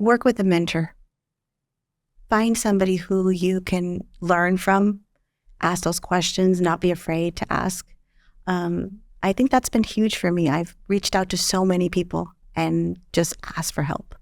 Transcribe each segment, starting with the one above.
work with a mentor. Find somebody who you can learn from, ask those questions, not be afraid to ask. I think that's been huge for me. I've reached out to so many people and just asked for help.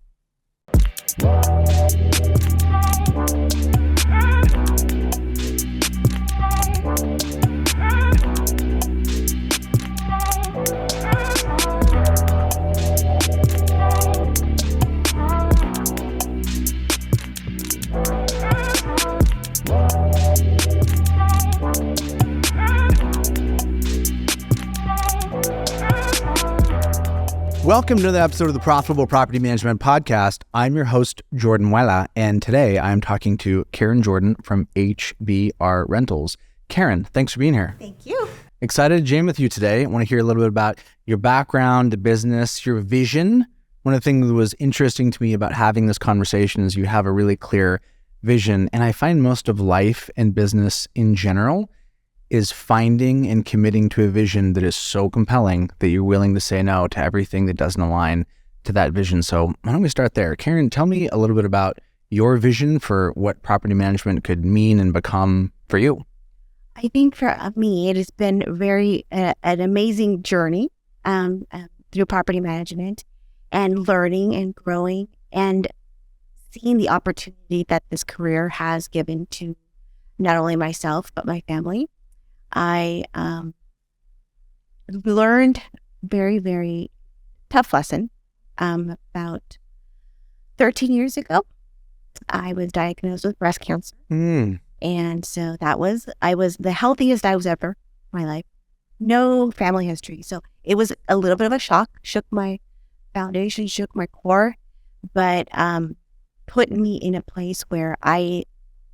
Welcome to another episode of the Profitable Property Management Podcast. I'm your host, Jordan Muela, and today I'm talking to Karen Jordan from HBR Rentals. Karen, thanks for being here. Thank you. Excited to jam with you today. I want to hear a little bit about your background, the business, your vision. One of the things that was interesting to me about having this conversation is you have a really clear vision, and I find most of life and business in general is finding and committing to a vision that is so compelling that you're willing to say no to everything that doesn't align to that vision. So why don't we start there? Karen, tell me a little bit about your vision for what property management could mean and become for you. I think for me, it has been an amazing journey through property management and learning and growing and seeing the opportunity that this career has given to not only myself, but my family. I learned very, very tough lesson about 13 years ago. I was diagnosed with breast cancer. And so I was the healthiest I was ever in my life. No family history. So it was a little bit of a shock, shook my foundation, shook my core, but put me in a place where I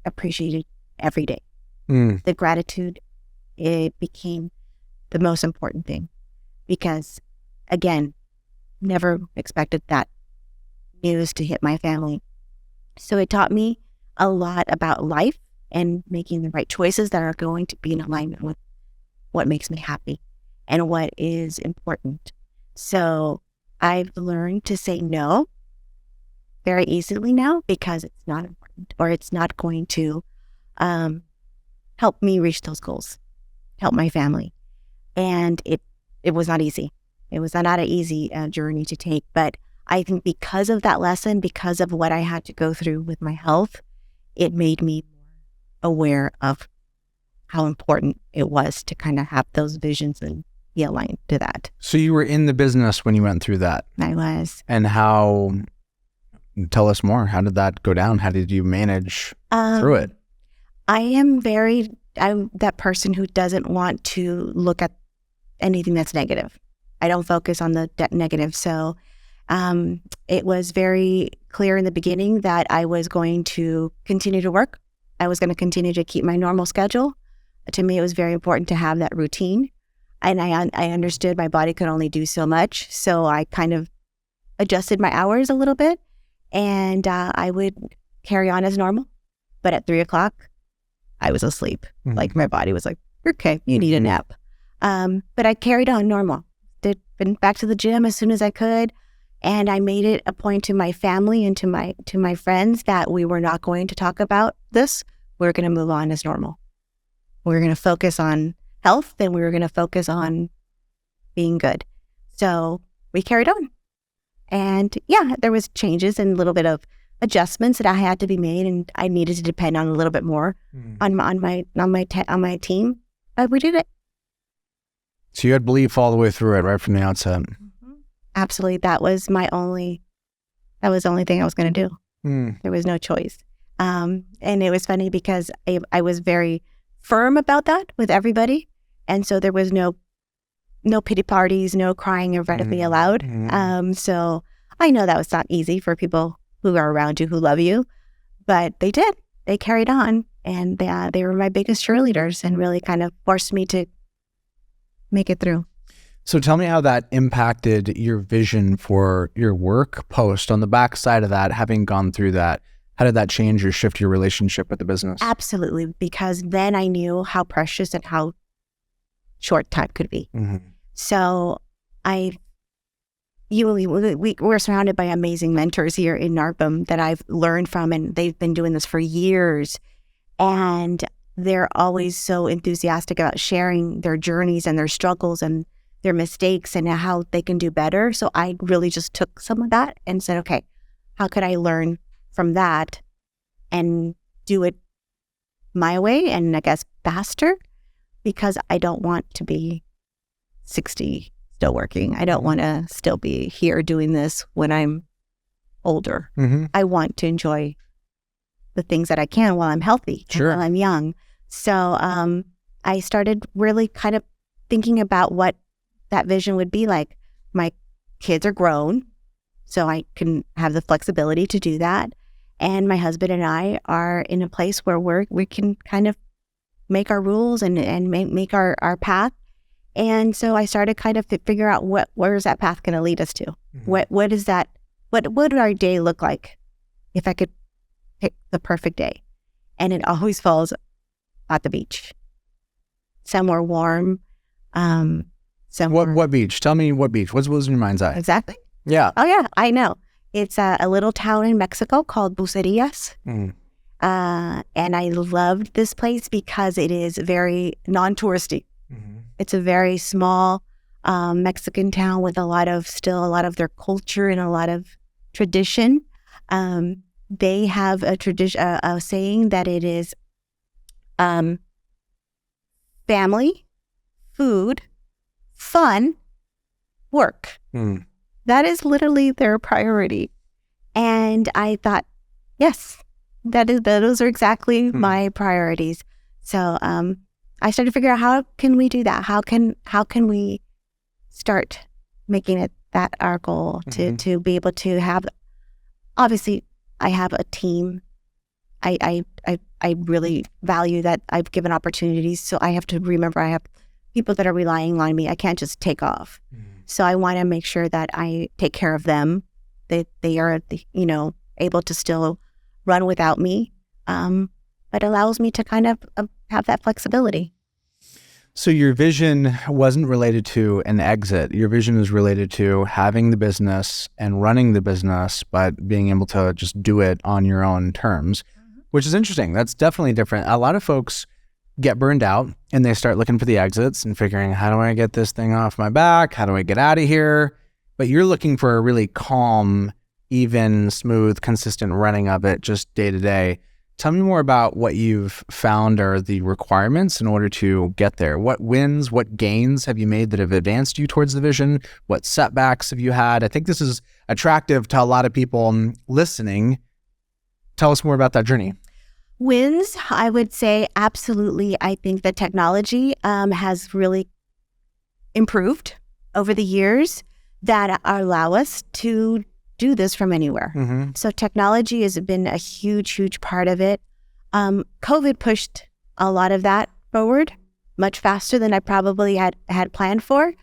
appreciated every day. The gratitude, it became the most important thing because, again, never expected that news to hit my family. So it taught me a lot about life and making the right choices that are going to be in alignment with what makes me happy and what is important. So I've learned to say no very easily now because it's not important or it's not going to help me reach those goals, help my family. And it was not easy. It was not an easy journey to take. But I think because of that lesson, because of what I had to go through with my health, it made me more aware of how important it was to kind of have those visions and be aligned to that. So you were in the business when you went through that. I was. And tell us more. How did that go down? How did you manage through it? I'm that person who doesn't want to look at anything that's negative. I don't focus on the negative. So it was very clear in the beginning that I was going to continue to work. I was going to continue to keep my normal schedule. To me, it was very important to have that routine. And I understood my body could only do so much. So I kind of adjusted my hours a little bit. And I would carry on as normal. But at 3:00, I was asleep. Like my body was like, okay, you need a nap. But I carried on normal. Been back to the gym as soon as I could. And I made it a point to my family and to my friends that we were not going to talk about this. We were going to move on as normal. We were going to focus on health and we were going to focus on being good. So we carried on. And yeah, there was changes and a little bit of adjustments that I had to be made, and I needed to depend on a little bit more on my team. But we did it. So you had belief all the way through it, right from the outset. Absolutely, that was the only thing I was going to do. There was no choice. And it was funny because I was very firm about that with everybody, and so there was no pity parties, no crying in front of me allowed. So I know that was not easy for people who are around you, who love you, but they did. They carried on, and they were my biggest cheerleaders and really kind of forced me to make it through. So tell me how that impacted your vision for your work post on the backside of that, having gone through that. How did that change or shift your relationship with the business? Absolutely, because then I knew how precious and how short time could be. So I we're surrounded by amazing mentors here in NARPM that I've learned from, and they've been doing this for years. And they're always so enthusiastic about sharing their journeys and their struggles and their mistakes and how they can do better. So I really just took some of that and said, okay, how could I learn from that and do it my way and I guess faster? Because I don't want to be 60 still working. I don't want to still be here doing this when I'm older. Mm-hmm. I want to enjoy the things that I can while I'm healthy, Sure. while I'm young. So I started really kind of thinking about what that vision would be like. My kids are grown, so I can have the flexibility to do that. And my husband and I are in a place where we can kind of make our rules and make our path. And so I started kind of to figure out where is that path going to lead us to? Mm-hmm. What is that? What would our day look like if I could pick the perfect day? And it always falls at the beach, somewhere warm. What beach? Tell me what beach. What was in your mind's eye? Exactly. Yeah. Oh yeah, I know. It's a little town in Mexico called Bucerías. Mm. And I loved this place because it is very non-touristy. Mm-hmm. It's a very small Mexican town with a lot of their culture and a lot of tradition. They have a saying that it is family, food, fun, work. Mm. That is literally their priority. And I thought, yes, those are exactly my priorities. So I started to figure out, how can we do that? How can we start making it that our goal to be able to have, obviously I have a team. I really value that I've given opportunities. So I have to remember I have people that are relying on me. I can't just take off. So I want to make sure that I take care of them. They are, able to still run without me. But allows me to kind of have that flexibility. So your vision wasn't related to an exit. Your vision is related to having the business and running the business, but being able to just do it on your own terms, which is interesting. That's definitely different. A lot of folks get burned out and they start looking for the exits and figuring, how do I get this thing off my back? How do I get out of here? But you're looking for a really calm, even, smooth, consistent running of it just day to day. Tell me more about what you've found are the requirements in order to get there. What wins, what gains have you made that have advanced you towards the vision? What setbacks have you had? I think this is attractive to a lot of people listening. Tell us more about that journey. Wins, I would say absolutely. I think that technology has really improved over the years that allow us to do this from anywhere. Mm-hmm. So technology has been a huge, huge part of it. COVID pushed a lot of that forward much faster than I probably had planned for.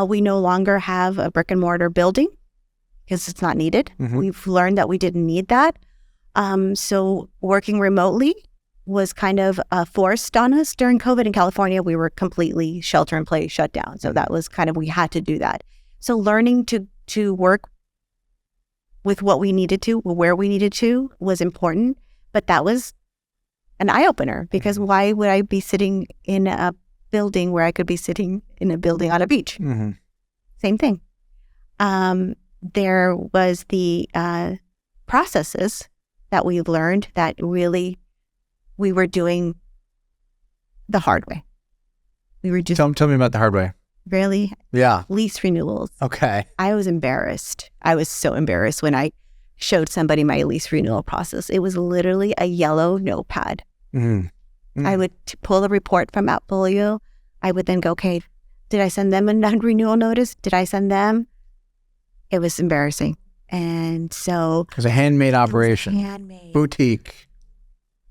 We no longer have a brick and mortar building because it's not needed. Mm-hmm. We've learned that we didn't need that. So working remotely was kind of forced on us during COVID. In California, we were completely shelter in place, shut down. So that was kind of, we had to do that. So learning to work with what we needed to, where we needed to, was important. But that was an eye-opener, because why would I be sitting in a building where I could be sitting in a building on a beach? Mm-hmm. Same thing. There was the processes that we've learned that really we were doing the hard way. We were just Tell me about the hard way. really Yeah. lease renewals. Okay. I was embarrassed. I was so embarrassed when I showed somebody my lease renewal process. It was literally a yellow notepad. Mm-hmm. Mm-hmm. I would pull a report from Appfolio. I would then go, okay, did I send them a non-renewal notice? Did I send them? It was embarrassing. And so It was a handmade operation. handmade. Boutique.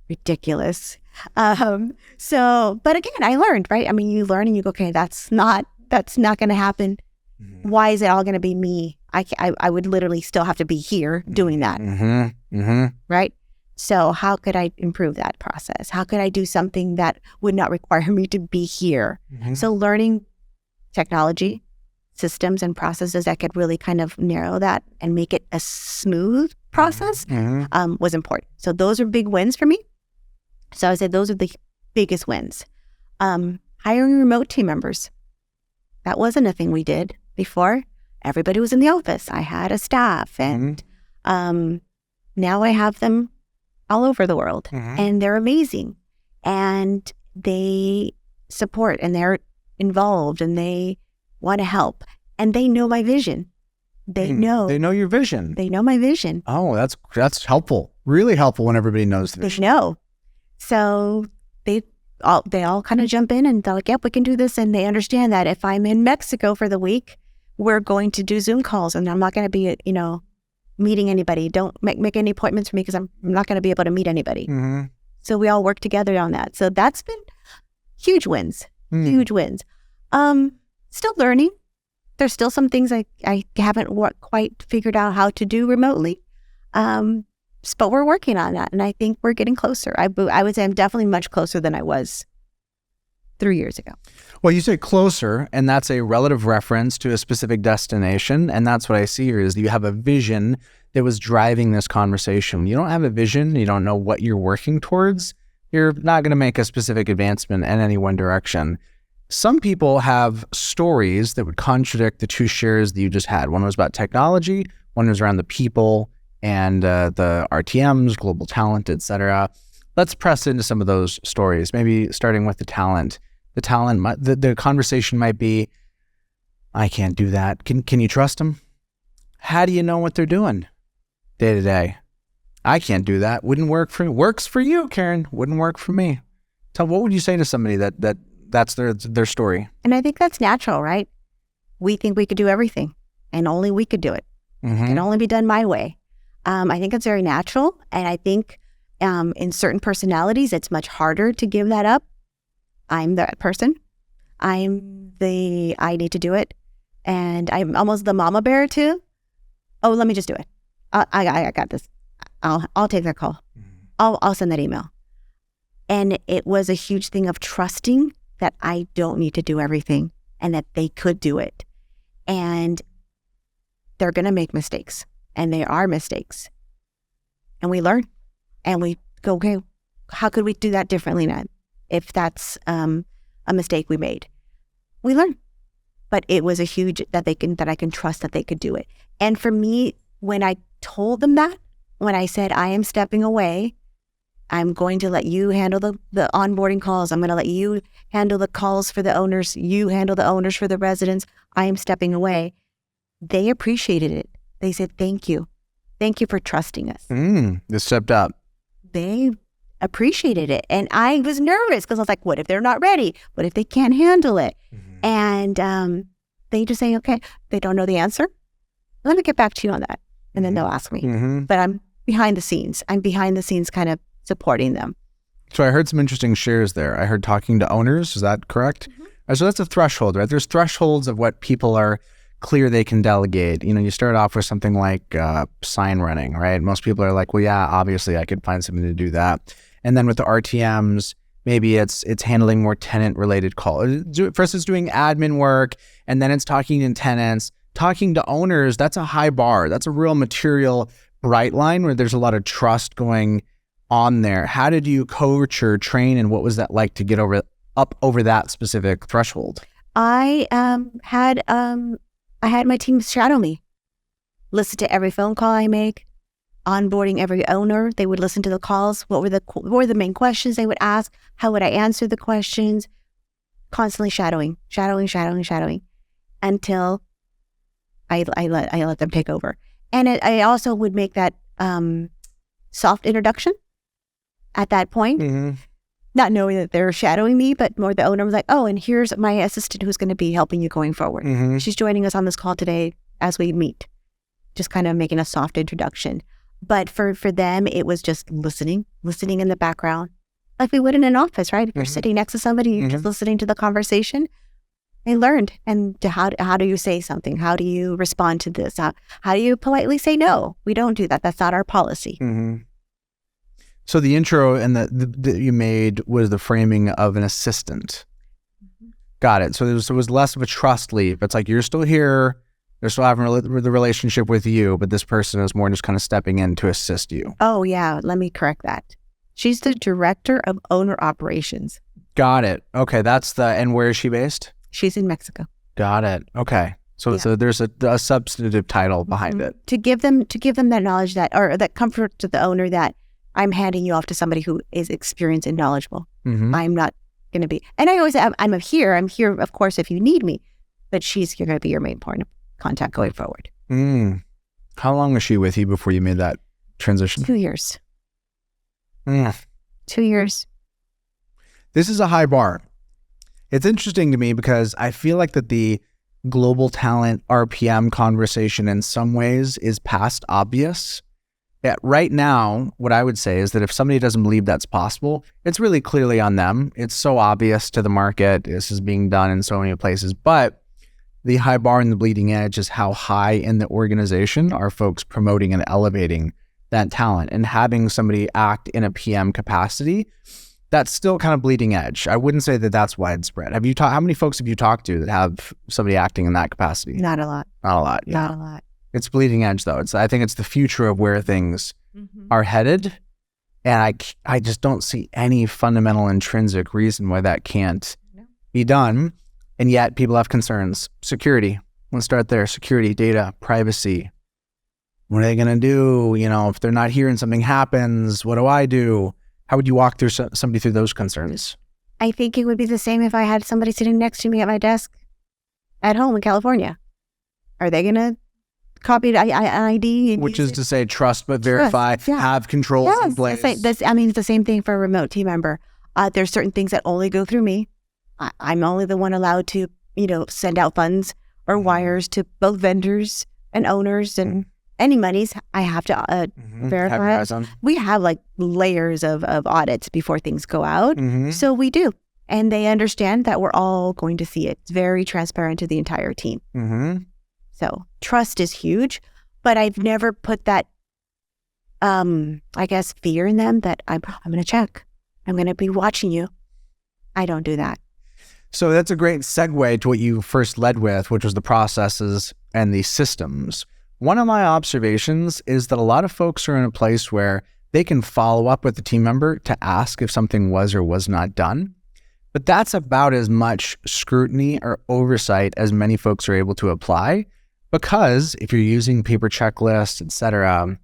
Ridiculous. But again, I learned, right? I mean, you learn and you go, okay, that's not going to happen. Mm-hmm. Why is it all going to be me? I would literally still have to be here doing that, Mm-hmm. Mm-hmm. right? So how could I improve that process? How could I do something that would not require me to be here? Mm-hmm. So learning technology, systems and processes that could really kind of narrow that and make it a smooth process was important. So those are big wins for me. So I would say those are the biggest wins. Hiring remote team members. That wasn't a thing we did before. Everybody was in the office. I had a staff, and now I have them all over the world, and they're amazing. And they support, and they're involved, and they want to help, and they know my vision. They know your vision. They know my vision. Oh, that's helpful. Really helpful when everybody knows the vision. They know. So they all kind of jump in and they're like, yep, we can do this. And they understand that if I'm in Mexico for the week, we're going to do Zoom calls, and I'm not going to be, meeting anybody. Don't make any appointments for me because I'm not going to be able to meet anybody. So we all work together on that. So that's been huge wins, huge wins. Still learning. There's still some things I haven't quite figured out how to do remotely. But we're working on that, and I think we're getting closer. I would say I'm definitely much closer than I was 3 years ago. Well, you say closer, and that's a relative reference to a specific destination, and that's what I see here is you have a vision that was driving this conversation. You don't have a vision, you don't know what you're working towards, you're not going to make a specific advancement in any one direction. Some people have stories that would contradict the two shares that you just had. One was about technology, one was around the people, and the RTMs, global talent, etc. Let's press into some of those stories, maybe starting with the talent. The conversation might be, I can't do that. Can you trust them? How do you know what they're doing day to day? I can't do that. Wouldn't work for me. Works for you, Karen. Wouldn't work for me. What would you say to somebody that's their story? And I think that's natural, right? We think we could do everything, and only we could do it. It can only be done my way. I think it's very natural, and I think in certain personalities, it's much harder to give that up. I'm that person. I need to do it, and I'm almost the mama bear too. Oh, let me just do it. I got this. I'll take that call. I'll send that email. And it was a huge thing of trusting that I don't need to do everything, and that they could do it, and they're gonna make mistakes. And they are mistakes. And we learn. And we go, okay, how could we do that differently now? If that's a mistake we made. We learn. But it was a huge that I can trust that they could do it. And for me, when I told them that, when I said I am stepping away, I'm going to let you handle the onboarding calls. I'm going to let you handle the calls for the owners. You handle the owners for the residents. I am stepping away. They appreciated it. They said, thank you. Thank you for trusting us. They stepped up. They appreciated it. And I was nervous because I was like, what if they're not ready? What if they can't handle it? And they just say, okay, they don't know the answer. Let me get back to you on that. And then they'll ask me. But I'm behind the scenes. I'm behind the scenes kind of supporting them. So I heard some interesting shares there. I heard talking to owners. Is that correct? So that's a threshold, right? There's thresholds of what people are clear they can delegate. You start off with something like sign running, right? Most people are like, well, yeah, obviously I could find something to do that. And then with the RTMs, maybe it's handling more tenant related calls. First it's doing admin work, and then it's talking to tenants. Talking to owners, that's a high bar. That's a real material bright line where there's a lot of trust going on there. How did you coach or train, and what was that like to get up over that specific threshold? I had my team shadow me, listen to every phone call I make, onboarding every owner. They would listen to the calls. What were the main questions they would ask? How would I answer the questions? Constantly shadowing until I let them take over. And I also would make that soft introduction at that point, not knowing that they're shadowing me, but more the owner was like, oh, and here's my assistant who's going to be helping you going forward. She's joining us on this call today as we meet. Just kind of making a soft introduction. But for them, it was just listening in the background, like we would in an office, right? If you're sitting next to somebody, you're just listening to the conversation. They learned. And how do you say something? How do you respond to this? How do you politely say no? We don't do that. That's not our policy. So the intro and that you made was the framing of an assistant. Got it. So it was less of a trust leap. It's like you're still here, they're still having the relationship with you, but this person is more just kind of stepping in to assist you. Oh, yeah. Let me correct that. She's the director of owner operations. Got it. Okay. And where is she based? She's in Mexico. Got it. Okay. So there's a substantive title behind it. To give them that knowledge or that comfort to the owner that I'm handing you off to somebody who is experienced and knowledgeable. Mm-hmm. I'm not going to be, and I always, I'm here, of course, if you need me, but she's going to be your main point of contact going forward. How long was she with you before you made that transition? 2 years. 2 years. This is a high bar. It's interesting to me because I feel like that the global talent RPM conversation in some ways is past obvious. Right now, what I would say is that if somebody doesn't believe that's possible, it's really clearly on them. It's so obvious to the market. This is being done in so many places. But the high bar and the bleeding edge is how high in the organization are folks promoting and elevating that talent, and having somebody act in a PM capacity. That's still kind of bleeding edge. I wouldn't say that that's widespread. How many folks have you talked to that have somebody acting in that capacity? Not a lot. Not a lot. Yeah. Not a lot. It's bleeding edge though. I think it's the future of where things are headed. And I just don't see any fundamental intrinsic reason why that can't be done. And yet people have concerns. Security. Let's start there. Security, data, privacy. What are they going to do? If they're not here and something happens, what do I do? How would you walk through somebody through those concerns? I think it would be the same if I had somebody sitting next to me at my desk at home in California. Are they going to copy an ID? Which is to say trust but verify, have controls in place. It's the same thing for a remote team member. There's certain things that only go through me. I'm only the one allowed to, send out funds or wires to both vendors and owners, and any monies I have to verify. We have like layers of audits before things go out. So we do. And they understand that we're all going to see it. It's very transparent to the entire team. So trust is huge, but I've never put that, fear in them that I'm going to check. I'm going to be watching you. I don't do that. So that's a great segue to what you first led with, which was the processes and the systems. One of my observations is that a lot of folks are in a place where they can follow up with the team member to ask if something was or was not done. But that's about as much scrutiny or oversight as many folks are able to apply. Because if you're using paper checklists, et cetera,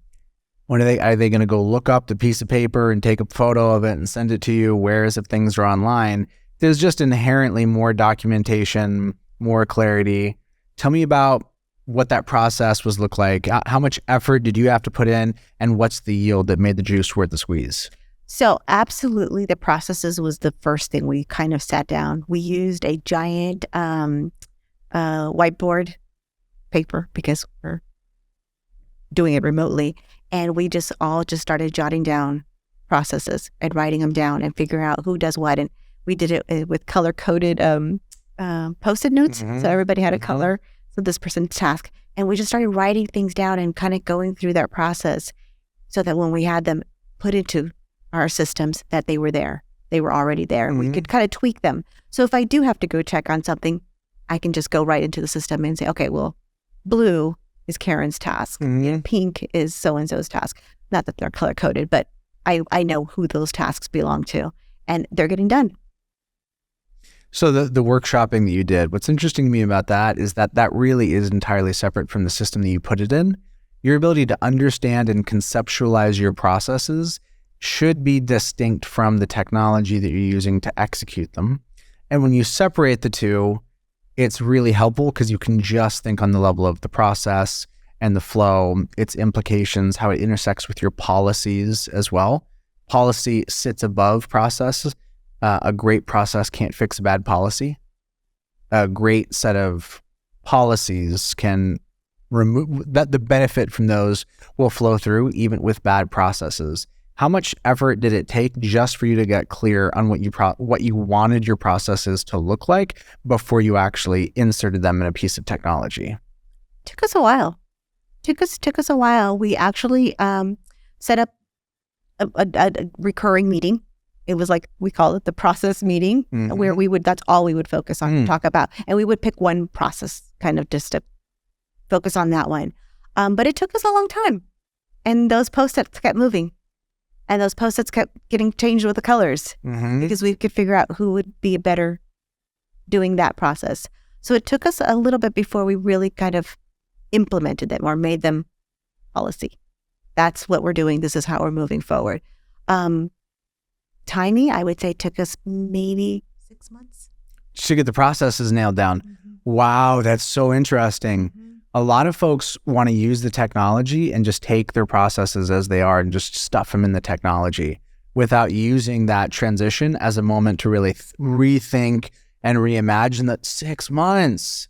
are they going to go look up the piece of paper and take a photo of it and send it to you? Whereas if things are online, there's just inherently more documentation, more clarity. Tell me about what that process was look like. How much effort did you have to put in, and what's the yield that made the juice worth the squeeze? So absolutely, the processes was the first thing we kind of sat down. We used a giant whiteboard paper because we're doing it remotely, and we just started jotting down processes and writing them down and figuring out who does what. And we did it with color-coded Post-it notes, so everybody had a color. So this person's task, and we just started writing things down and kind of going through that process, so that when we had them put into our systems, that they were there, they were already there, and we could kind of tweak them. So if I do have to go check on something, I can just go right into the system and say, okay, well, blue is Karen's task, and pink is so-and-so's task. Not that they're color-coded, but I know who those tasks belong to, and they're getting done. So the workshopping that you did, what's interesting to me about that is that really is entirely separate from the system that you put it in. Your ability to understand and conceptualize your processes should be distinct from the technology that you're using to execute them. And when you separate the two, it's really helpful because you can just think on the level of the process and the flow, its implications, how it intersects with your policies as well. Policy sits above processes. A great process can't fix a bad policy. A great set of policies can remove that. The benefit from those will flow through even with bad processes. How much effort did it take just for you to get clear on what you wanted your processes to look like before you actually inserted them in a piece of technology? Took us a while. Took us a while. We actually set up a recurring meeting it was like, we call it the process meeting, where that's all we would focus on, talk about. And we would pick one process kind of just to focus on that one. But it took us a long time. And those Post-its kept moving. And those Post-its kept getting changed with the colors because we could figure out who would be better doing that process. So it took us a little bit before we really kind of implemented them or made them policy. That's what we're doing. This is how we're moving forward. Tiny, I would say, took us maybe 6 months to get the processes nailed down. Wow, that's so interesting. A lot of folks want to use the technology and just take their processes as they are and just stuff them in the technology without using that transition as a moment to really rethink and reimagine that. 6 months.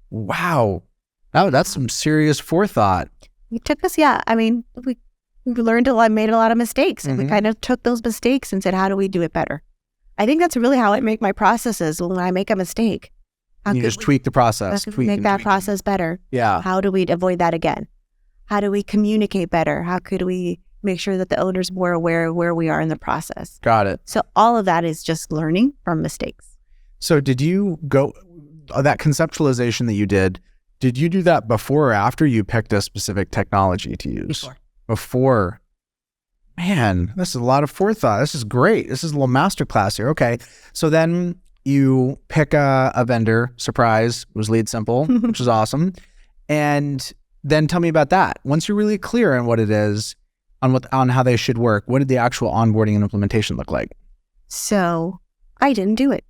Wow. That's some serious forethought. It took us, we learned a lot, made a lot of mistakes. And we kind of took those mistakes and said, how do we do it better? I think that's really how I make my processes. When I make a mistake, you just tweak the process. Make that process better. Yeah. How do we avoid that again? How do we communicate better? How could we make sure that the owner's more aware of where we are in the process? Got it. So all of that is just learning from mistakes. So did you go, that conceptualization that you did you do that before or after you picked a specific technology to use? Before. Man, this is a lot of forethought. This is great. This is a little masterclass here. Okay. So then you pick a vendor. Surprise. It was Lead Simple, which is awesome. And then tell me about that. Once you're really clear on what it is, on how they should work, what did the actual onboarding and implementation look like? So I didn't do it.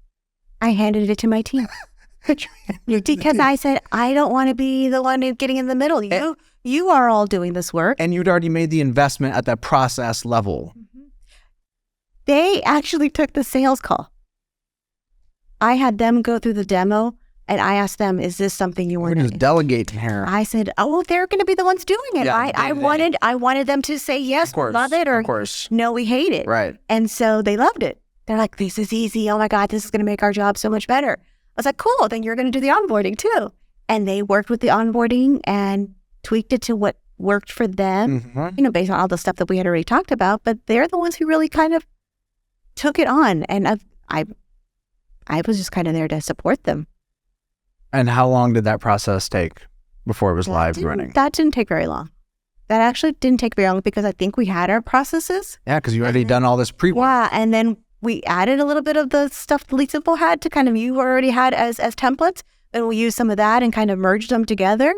I handed it to my team. Because I said, I don't want to be the one getting in the middle. You are all doing this work. And you'd already made the investment at that process level. They actually took the sales call. I had them go through the demo and I asked them, is this something you want to just delegate here? I said, oh, they're going to be the ones doing it. Yeah, I wanted them to say, yes, we love it, or no, we hate it. Right. And so they loved it. They're like, this is easy. Oh my God, this is going to make our job so much better. I was like, cool, then you're going to do the onboarding too. And they worked with the onboarding and tweaked it to what worked for them, based on all the stuff that we had already talked about. But they're the ones who really kind of took it on. And I was just kind of there to support them. And how long did that process take before it was live running? That didn't take very long. That actually didn't take very long because I think we had our processes. Yeah, because you already done all this pre-work. Yeah, and then we added a little bit of the stuff the Lead Simple had to kind of, you already had as templates. And we used some of that and kind of merged them together.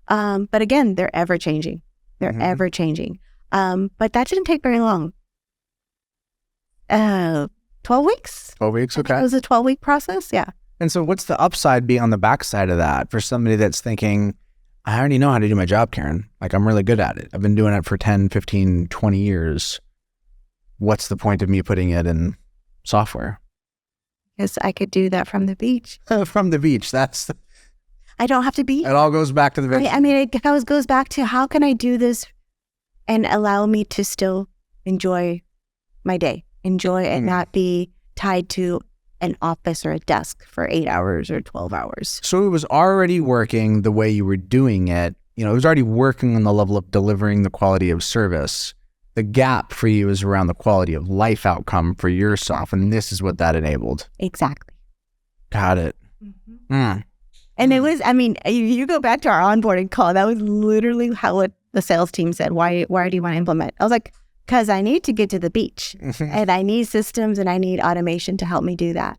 But again, they're ever changing. They're ever changing. But that didn't take very long. 12 weeks. 12 weeks, okay. It was a 12-week process, yeah. And so what's the upside be on the backside of that for somebody that's thinking, I already know how to do my job, Karen. Like, I'm really good at it. I've been doing it for 10, 15, 20 years. What's the point of me putting it in software? Because I could do that from the beach. From the beach. I don't have to be. It all goes back to the beach. I mean, it always goes back to how can I do this and allow me to still enjoy my day, and not be tied to an office or a desk for 8 hours or 12 hours. So it was already working the way you were doing it. It was already working on the level of delivering the quality of service. The gap for you is around the quality of life outcome for yourself. And this is what that enabled. Exactly. Got it. And it was, you go back to our onboarding call, that was literally what the sales team said. Why do you want to implement? I was like, because I need to get to the beach and I need systems and I need automation to help me do that.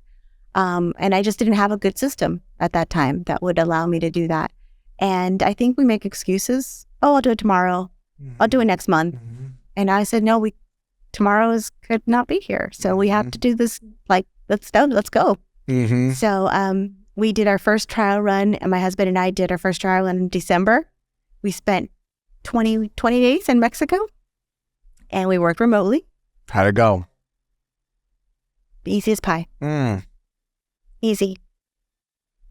And I just didn't have a good system at that time that would allow me to do that. And I think we make excuses. Oh, I'll do it tomorrow. I'll do it next month. And I said, no, tomorrow could not be here. So we have to do this, let's go. So we did our first trial run, and my husband and I did our first trial run in December. We spent 20 days in Mexico, and we worked remotely. How'd it go? Easy as pie. Easy.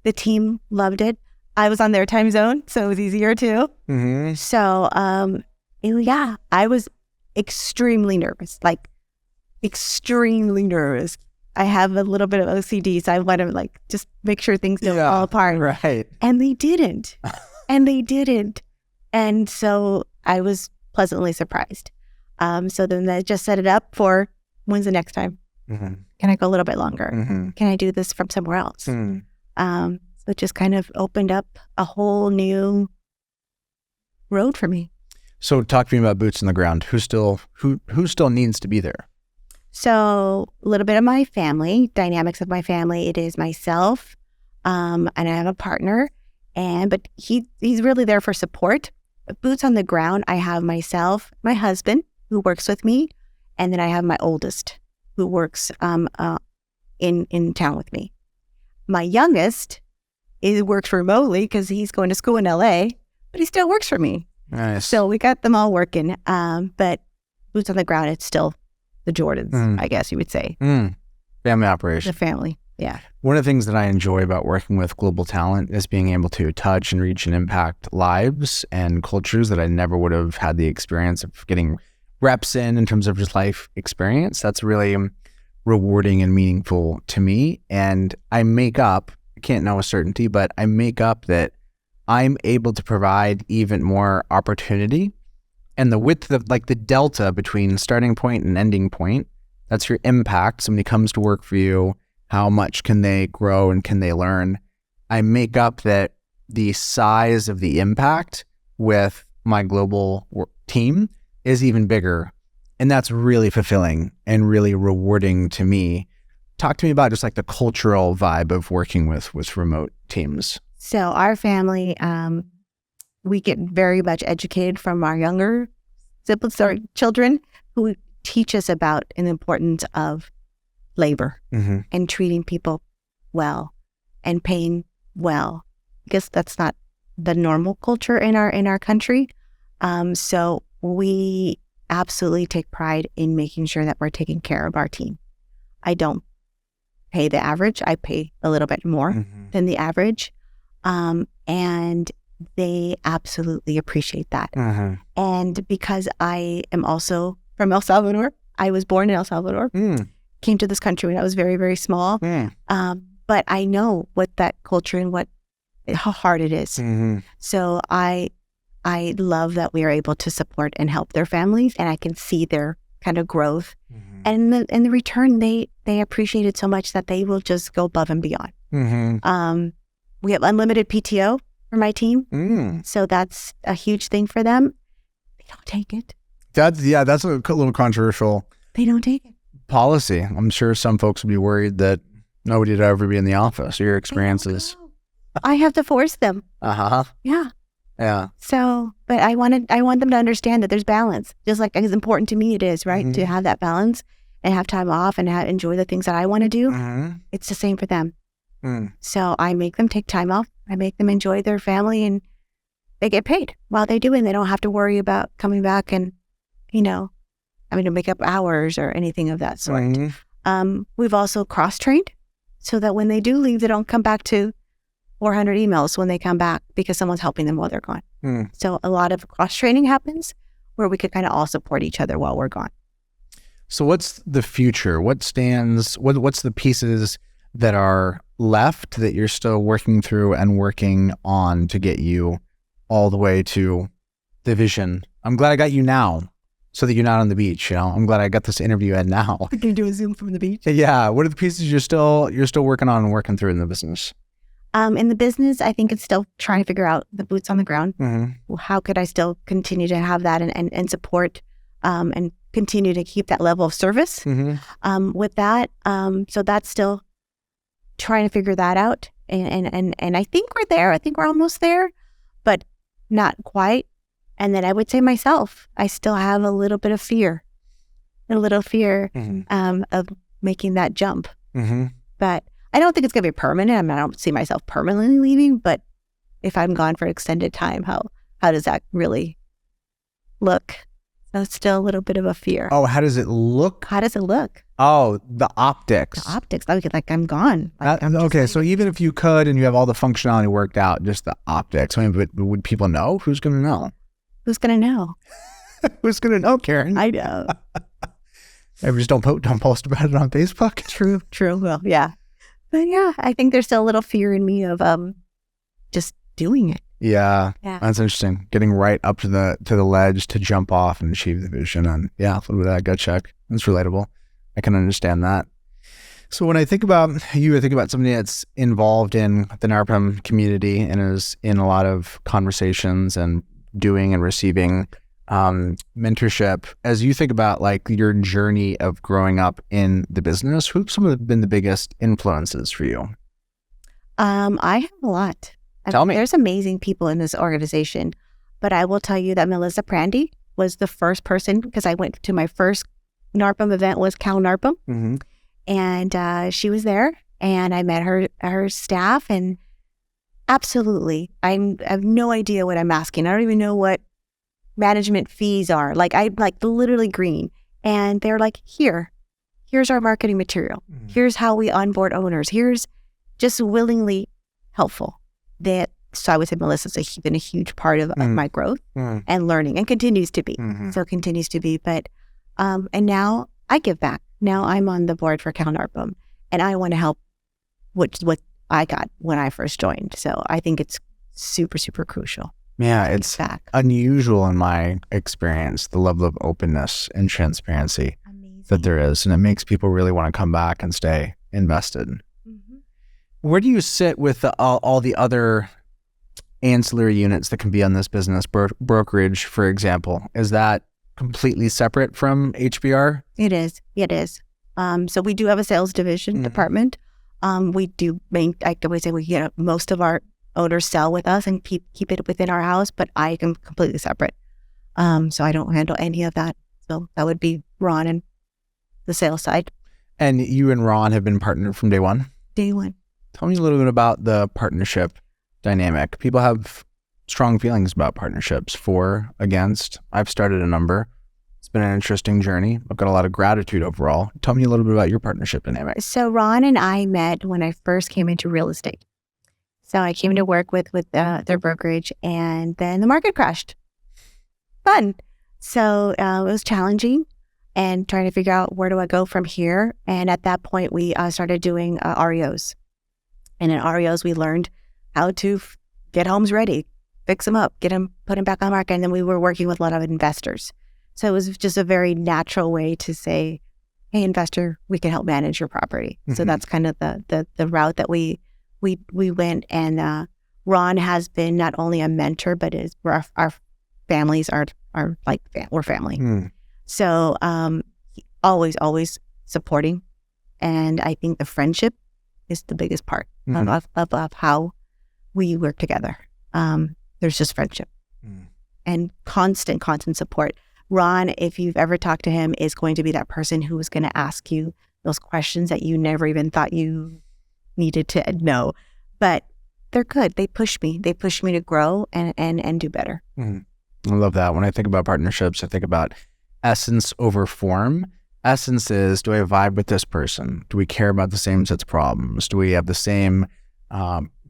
The team loved it. I was on their time zone, so it was easier too. So, I was extremely nervous, extremely nervous. I have a little bit of OCD, so I want to just make sure things don't fall apart. Right. And they didn't. And so I was pleasantly surprised. So then I just set it up for when's the next time? Can I go a little bit longer? Can I do this from somewhere else? So it just kind of opened up a whole new road for me. So talk to me about boots on the ground. Who still needs to be there? So a little bit of my family, dynamics of my family. It is myself, and I have a partner, but he's really there for support. But boots on the ground, I have myself, my husband who works with me, and then I have my oldest who works in town with me. My youngest works remotely because he's going to school in LA, but he still works for me. Nice. So we got them all working. But boots on the ground, it's still the Jordans, I guess you would say. Family operation. The family, yeah. One of the things that I enjoy about working with global talent is being able to touch and reach and impact lives and cultures that I never would have had the experience of getting reps in terms of just life experience. That's really rewarding and meaningful to me. And I can't know a certainty, but I make up that I'm able to provide even more opportunity. And the width of like the delta between starting point and ending point, that's your impact. Somebody comes to work for you, how much can they grow and can they learn? I make up that the size of the impact with my global team is even bigger. And that's really fulfilling and really rewarding to me. Talk to me about just like the cultural vibe of working with remote teams. So our family, we get very much educated from our younger siblings or children who teach us about the importance of labor and treating people well and paying well. I guess that's not the normal culture in our country. So we absolutely take pride in making sure that we're taking care of our team. I don't pay the average. I pay a little bit more than the average. And they absolutely appreciate that. And because I am also from El Salvador, I was born in El Salvador, came to this country when I was very, very small. But I know what that culture and how hard it is. So I love that we are able to support and help their families, and I can see their kind of growth. And in the return, they appreciate it so much that they will just go above and beyond. We have unlimited PTO for my team. So that's a huge thing for them. They don't take it. That's a little controversial. They don't take it. Policy. I'm sure some folks would be worried that nobody would ever be in the office. Your experiences. I have to force them. Yeah. So, but I want them to understand that there's balance. Just like as important to me it is, right? To have that balance and have time off and enjoy the things that I want to do. It's the same for them. So I make them take time off. I make them enjoy their family, and they get paid while they do it. And they don't have to worry about coming back and, to make up hours or anything of that sort. We've also cross-trained so that when they do leave, they don't come back to 400 emails when they come back because someone's helping them while they're gone. So a lot of cross-training happens where we could kind of all support each other while we're gone. So what's the future? What's the pieces that are left that you're still working through and working on to get you all the way to the vision? I'm glad I got you now so that you're not on the beach. I'm glad I got this interview in now. Can you do a Zoom from the beach? Yeah. What are the pieces you're still working on and working through in the business? In the business, I think it's still trying to figure out the boots on the ground. How could I still continue to have that and support and continue to keep that level of service with that? So that's still trying to figure that out. And I think we're there. I think we're almost there, but not quite. And then I would say myself, I still have a little bit of fear, of making that jump. But I don't think it's going to be permanent. I don't see myself permanently leaving, but if I'm gone for an extended time, how does that really look? So it's still a little bit of a fear. Oh, how does it look? Oh, the optics. Like I'm gone. Okay, so even if you could and you have all the functionality worked out, just the optics. But would people know? Who's going to know? Who's going to know? Who's going to know, Karen? I know. Maybe just don't post about it on Facebook. True. Well, yeah. But yeah, I think there's still a little fear in me of just doing it. Yeah, that's interesting. Getting right up to the ledge to jump off and achieve the vision, and a little bit of that gut check. It's relatable. I can understand that. So when I think about you, I think about somebody that's involved in the NARPM community and is in a lot of conversations and doing and receiving mentorship. As you think about like your journey of growing up in the business, who've some of been the biggest influences for you? I have a lot. Tell me. There's amazing people in this organization, but I will tell you that Melissa Prandy was the first person, because I went to my first NARPM event was Cal NARPM, Mm-hmm. and she was there, and I met her staff, and absolutely, I have no idea what I'm asking. I don't even know what management fees are. Like I like literally green, and they're like, here's our marketing material. Mm-hmm. Here's how we onboard owners. Here's just willingly helpful. So I would say Melissa's been a huge part of my growth and learning, and continues to be. So continues to be. But and now I give back. Now I'm on the board for Cal NARPM, and I want to help what I got when I first joined. So I think it's super, super crucial. Yeah, it's unusual in my experience, the level of openness and transparency that there is, and it makes people really want to come back and stay invested. Mm-hmm. Where do you sit with all the other ancillary units that can be on this business? Brokerage, for example, is that completely separate from HBR? It is. So we do have a sales division department. We do I always say we get most of our owners sell with us and keep it within our house, but I am completely separate. So I don't handle any of that. So that would be Ron and the sales side. And you and Ron have been partnered from day one? Day one. Tell me a little bit about the partnership dynamic. People have strong feelings about partnerships, for, against. I've started a number. It's been an interesting journey. I've got a lot of gratitude overall. Tell me a little bit about your partnership dynamic. So Ron and I met when I first came into real estate. So I came to work with their brokerage, and then the market crashed. Fun. So it was challenging and trying to figure out where do I go from here. And at that point, we started doing REOs. And in REOs, we learned how to get homes ready, fix them up, put them back on the market. And then we were working with a lot of investors. So it was just a very natural way to say, hey, investor, we can help manage your property. Mm-hmm. So that's kind of the route that we went. And Ron has been not only a mentor, but our families are like, we're family. Mm. So always supporting. And I think the friendship is the biggest part of how we work together. There's just friendship and constant support. Ron, if you've ever talked to him, is going to be that person who is going to ask you those questions that you never even thought you needed to know. But they're good. They push me. They push me to grow and do better. I love that. When I think about partnerships, I think about essence over form. Essence is, do I vibe with this person? Do we care about the same sets of problems? Do we have the same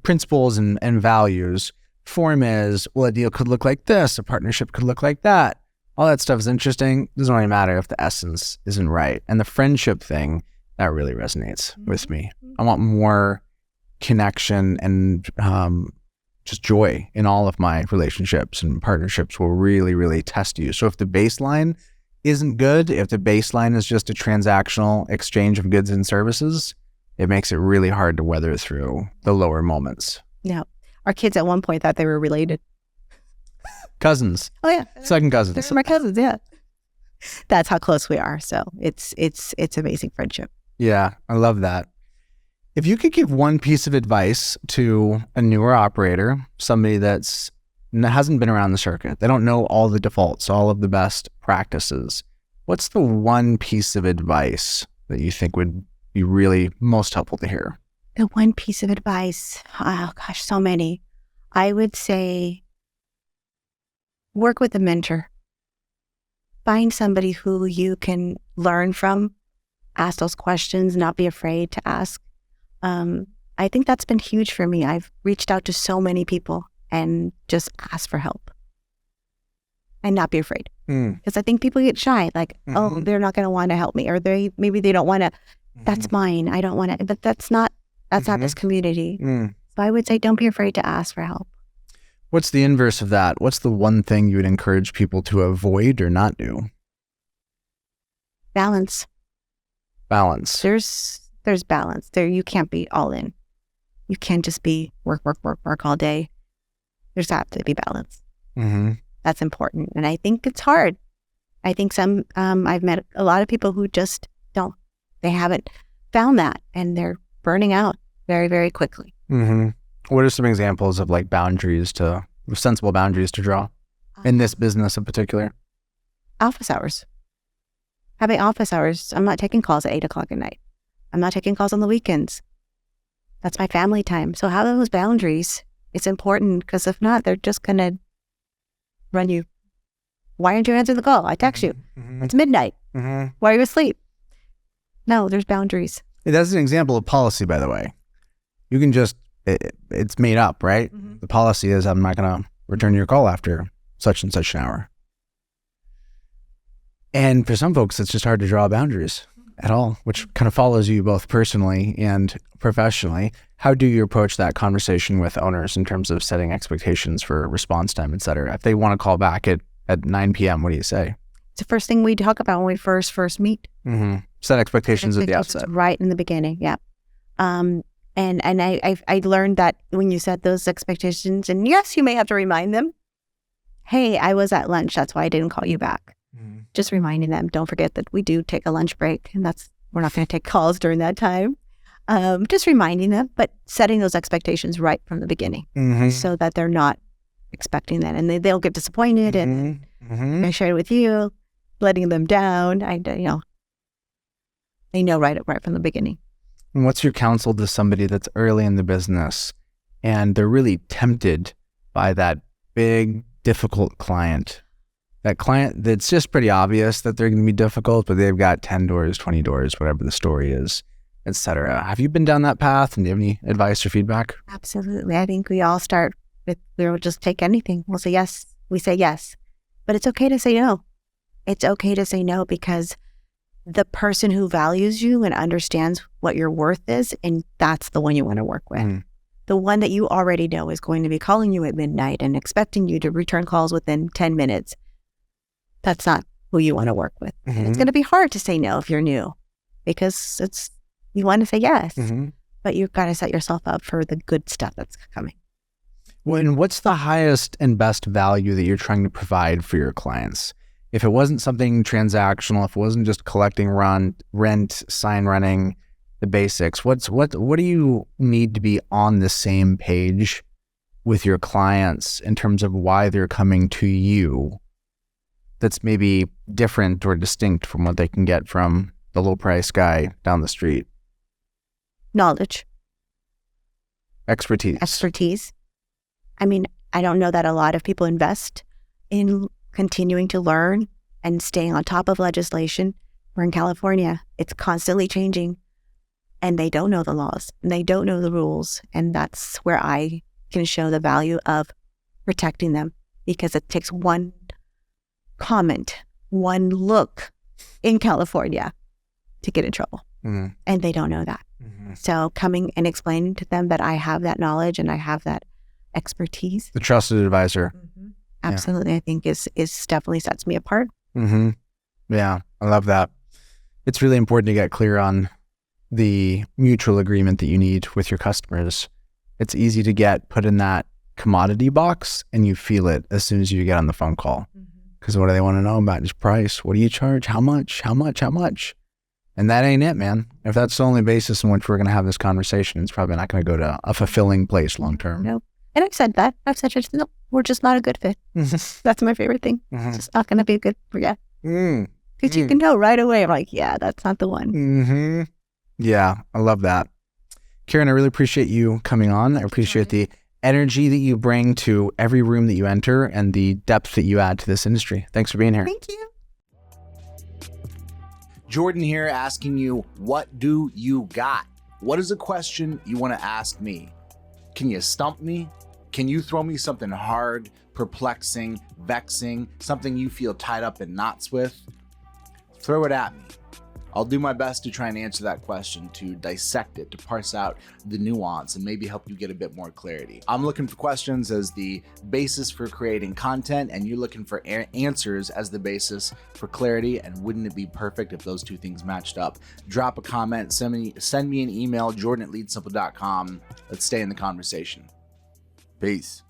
principles and values? Form is, well, a deal could look like this. A partnership could look like that. All that stuff is interesting. Doesn't really matter if the essence isn't right. And the friendship thing, that really resonates with me. I want more connection and just joy in all of my relationships, and partnerships will really, really test you. So if the baseline isn't good, if the baseline is just a transactional exchange of goods and services, it makes it really hard to weather through the lower moments. Yeah. Our kids at one point thought they were related. Cousins. Oh yeah. Second cousins. They're my cousins, yeah. That's how close we are. So it's amazing friendship. Yeah, I love that. If you could give one piece of advice to a newer operator, somebody that hasn't been around the circuit, they don't know all the defaults, all of the best practices, what's the one piece of advice that you think would be really most helpful to hear? The one piece of advice, oh gosh, so many. I would say work with a mentor. Find somebody who you can learn from, ask those questions, not be afraid to ask. I think that's been huge for me. I've reached out to so many people and just ask for help and not be afraid. Because I think people get shy, like, oh, they're not going to want to help me, or maybe they don't want to, that's mine. I don't want to, but that's not this community. So I would say don't be afraid to ask for help. What's the inverse of that? What's the one thing you would encourage people to avoid or not do? Balance. Balance. there's balance. There, you can't be all in. You can't just be work all day. There's got to be balance. Mm-hmm. That's important. And I think it's hard. I think I've met a lot of people who just they haven't found that, and they're burning out very, very quickly. Mm-hmm. What are some examples of like sensible boundaries to draw in this business in particular? Office hours. Having office hours. I'm not taking calls at 8:00 at night. I'm not taking calls on the weekends. That's my family time. So having those boundaries, it's important, because if not, they're just going to run you. Why aren't you answering the call? I text you. Mm-hmm. It's midnight. Mm-hmm. Why are you asleep? No, there's boundaries. That's an example of policy, by the way. You can just, it's made up, right? Mm-hmm. The policy is, I'm not going to return your call after such and such an hour. And for some folks, it's just hard to draw boundaries at all, which kind of follows you both personally and professionally. How do you approach that conversation with owners in terms of setting expectations for response time, et cetera? If they want to call back at 9 p.m., what do you say? It's the first thing we talk about when we first meet. Mm-hmm. Set expectations at the outset. Right in the beginning, yeah. And I learned that when you set those expectations, and yes, you may have to remind them, hey, I was at lunch, that's why I didn't call you back. Mm-hmm. Just reminding them, don't forget that we do take a lunch break, and we're not going to take calls during that time. Just reminding them, but setting those expectations right from the beginning, mm-hmm. so that they're not expecting that, and they'll get disappointed, mm-hmm. and I share it with you, letting them down. They know right from the beginning. And what's your counsel to somebody that's early in the business and they're really tempted by that big, difficult client? That client that's just pretty obvious that they're going to be difficult, but they've got 10 doors, 20 doors, whatever the story is, et cetera. Have you been down that path, and do you have any advice or feedback? Absolutely. I think we all start with, we'll just take anything. We'll say yes. We say yes. But it's okay to say no. It's okay to say no, because the person who values you and understands what your worth is, and that's the one you want to work with. Mm. The one that you already know is going to be calling you at midnight and expecting you to return calls within 10 minutes. That's not who you want to work with. Mm-hmm. It's going to be hard to say no if you're new, because you want to say yes, mm-hmm. but you've got to set yourself up for the good stuff that's coming. Well, and what's the highest and best value that you're trying to provide for your clients? If it wasn't something transactional, if it wasn't just collecting rent, sign running, the basics, what do you need to be on the same page with your clients in terms of why they're coming to you that's maybe different or distinct from what they can get from the low price guy down the street? Knowledge. Expertise. I mean, I don't know that a lot of people invest in continuing to learn and staying on top of legislation. We're in California. It's constantly changing, and they don't know the laws, and they don't know the rules. And that's where I can show the value of protecting them, because it takes one comment, one look in California to get in trouble. Mm-hmm. And they don't know that. Mm-hmm. So coming and explaining to them that I have that knowledge and I have that expertise. The trusted advisor. Mm-hmm. Absolutely. Yeah. I think is definitely sets me apart. Mm-hmm. Yeah, I love that. It's really important to get clear on the mutual agreement that you need with your customers. It's easy to get put in that commodity box, and you feel it as soon as you get on the phone call. Because mm-hmm. what do they want to know about? Just price. What do you charge? How much? And that ain't it, man. If that's the only basis in which we're going to have this conversation, it's probably not going to go to a fulfilling place long term. Nope. And I've said that. No, we're just not a good fit. That's my favorite thing. Mm-hmm. It's just not going to be a good for you. Because you can know right away. I'm like, yeah, that's not the one. Mm-hmm. Yeah, I love that. Karen, I really appreciate you coming on. I appreciate the energy that you bring to every room that you enter and the depth that you add to this industry. Thanks for being here. Thank you. Jordan here, asking you, what do you got? What is a question you want to ask me? Can you stump me? Can you throw me something hard, perplexing, vexing, something you feel tied up in knots with? Throw it at me. I'll do my best to try and answer that question, to dissect it, to parse out the nuance, and maybe help you get a bit more clarity. I'm looking for questions as the basis for creating content, and you're looking for answers as the basis for clarity. And wouldn't it be perfect if those two things matched up? Drop a comment, send me an email, jordan@leadsimple.com. Let's stay in the conversation. Peace.